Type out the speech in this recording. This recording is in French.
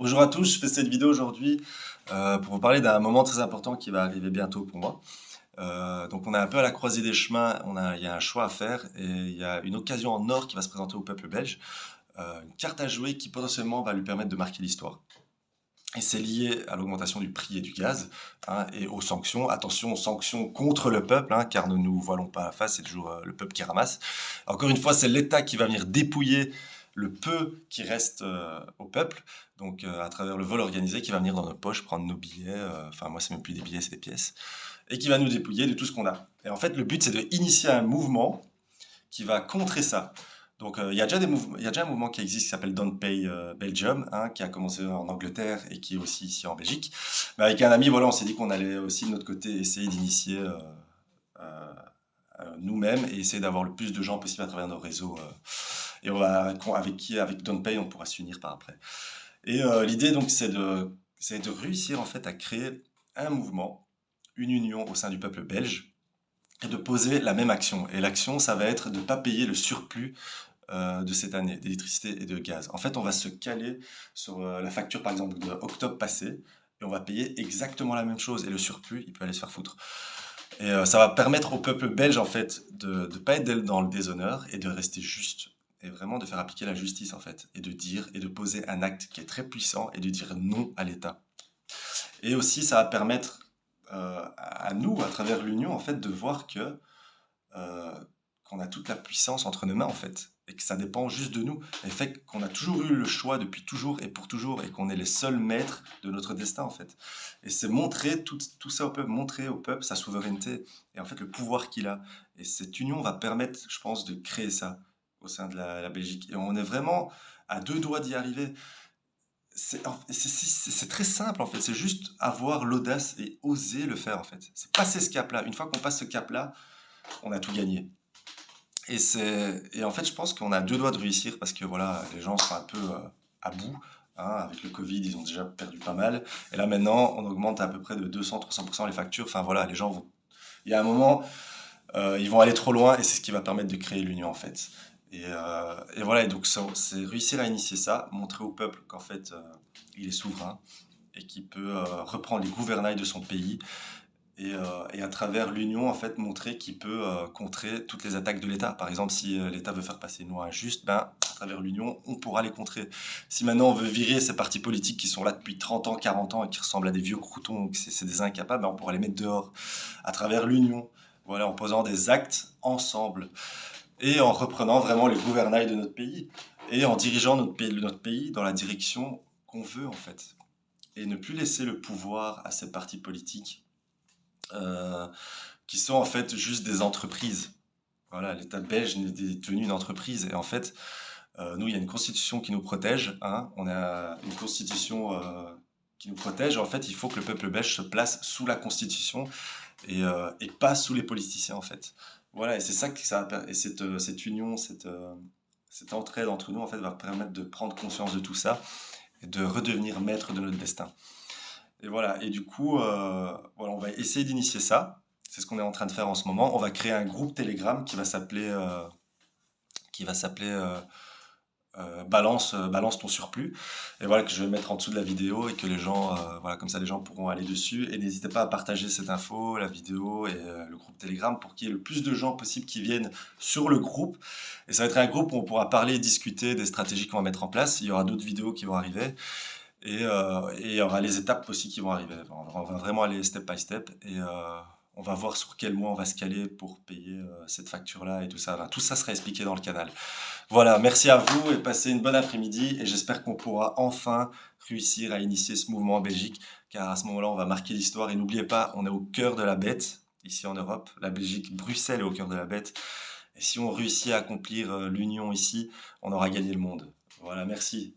Bonjour à tous, je fais cette vidéo aujourd'hui pour vous parler d'un moment très important qui va arriver bientôt pour moi. Donc on est un peu à la croisée des chemins, il y a un choix à faire et il y a une occasion en or qui va se présenter au peuple belge, une carte à jouer qui potentiellement va lui permettre de marquer l'histoire. Et c'est lié à l'augmentation du prix et du gaz, hein, et aux sanctions. Attention aux sanctions contre le peuple, hein, car ne nous voilons pas la face, c'est toujours le peuple qui ramasse. Encore une fois, c'est l'État qui va venir dépouiller le peu qui reste au peuple, donc à travers le vol organisé, qui va venir dans nos poches, prendre nos billets, enfin moi c'est même plus des billets, c'est des pièces, et qui va nous dépouiller de tout ce qu'on a. Et en fait, le but c'est de initier un mouvement qui va contrer ça. Donc, il y a déjà un mouvement qui existe qui s'appelle Don't Pay Belgium, hein, qui a commencé en Angleterre et qui est aussi ici en Belgique. Mais avec un ami, voilà, on s'est dit qu'on allait aussi de notre côté essayer d'initier euh, nous-mêmes et essayer d'avoir le plus de gens possible à travers nos réseaux. Et avec Don't Pay, on pourra s'unir par après. Et l'idée, donc, c'est de réussir en fait à créer un mouvement, une union au sein du peuple belge et de poser la même action. Et l'action, ça va être de ne pas payer le surplus de cette année d'électricité et de gaz. En fait, on va se caler sur la facture, par exemple, de octobre passé, et on va payer exactement la même chose. Et le surplus, il peut aller se faire foutre. Et ça va permettre au peuple belge, en fait, de ne pas être dans le déshonneur et de rester juste. Et vraiment de faire appliquer la justice, en fait. Et de dire, et de poser un acte qui est très puissant et de dire non à l'État. Et aussi, ça va permettre à nous, à travers l'Union, en fait, de voir que euh, qu'on a toute la puissance entre nos mains en fait, et que ça dépend juste de nous. Et le fait qu'on a toujours eu le choix depuis toujours et pour toujours, et qu'on est les seuls maîtres de notre destin en fait. Et c'est montrer tout ça au peuple, montrer au peuple sa souveraineté et en fait le pouvoir qu'il a. Et cette union va permettre, je pense, de créer ça au sein de la Belgique. Et on est vraiment à deux doigts d'y arriver. C'est très simple en fait, c'est juste avoir l'audace et oser le faire en fait. C'est passer ce cap-là. Une fois qu'on passe ce cap-là, on a tout gagné. Et en fait, je pense qu'on a deux doigts de réussir parce que voilà, les gens sont un peu à bout, hein. Avec le Covid, ils ont déjà perdu pas mal. Et là, maintenant, on augmente à peu près de 200-300% les factures. Enfin voilà, les gens vont. Il y a un moment, ils vont aller trop loin et c'est ce qui va permettre de créer l'union en fait. Et voilà, et donc c'est réussir à initier ça, montrer au peuple qu'en fait, il est souverain et qu'il peut reprendre les gouvernails de son pays et à travers l'union, en fait, montrer qu'il peut contrer toutes les attaques de l'État. Par exemple, si l'État veut faire passer une loi injuste, ben, à travers l'union, on pourra les contrer. Si maintenant on veut virer ces partis politiques qui sont là depuis 30 ans, 40 ans et qui ressemblent à des vieux croutons, que c'est des incapables, ben, on pourra les mettre dehors à travers l'union. Voilà, en posant des actes ensemble et en reprenant vraiment les gouvernails de notre pays et en dirigeant notre pays dans la direction qu'on veut, en fait. Et ne plus laisser le pouvoir à ces partis politiques euh, qui sont en fait juste des entreprises. Voilà, l'État belge est devenu une entreprise. Et en fait, nous, il y a une constitution qui nous protège, hein. On a une constitution qui nous protège. En fait, il faut que le peuple belge se place sous la constitution et pas sous les politiciens, en fait. Voilà, et c'est ça que et cette union, cette entraide entre nous, en fait, va permettre de prendre conscience de tout ça et de redevenir maître de notre destin. Et voilà, et du coup, voilà, on va essayer d'initier ça. C'est ce qu'on est en train de faire en ce moment. On va créer un groupe Telegram qui va s'appeler Balance ton surplus. Et voilà, que je vais mettre en dessous de la vidéo et que les gens, voilà, comme ça les gens pourront aller dessus. Et n'hésitez pas à partager cette info, la vidéo et le groupe Telegram pour qu'il y ait le plus de gens possible qui viennent sur le groupe. Et ça va être un groupe où on pourra parler et discuter des stratégies qu'on va mettre en place. Il y aura d'autres vidéos qui vont arriver. Et il y aura les étapes aussi qui vont arriver. On va vraiment aller step by step et on va voir sur quel mois on va se caler pour payer cette facture-là et tout ça. Enfin, tout ça sera expliqué dans le canal. Voilà, merci à vous et passez une bonne après-midi et j'espère qu'on pourra enfin réussir à initier ce mouvement en Belgique car à ce moment-là, on va marquer l'histoire et n'oubliez pas, on est au cœur de la bête ici en Europe. La Belgique, Bruxelles est au cœur de la bête. Et si on réussit à accomplir l'union ici, on aura gagné le monde. Voilà, merci.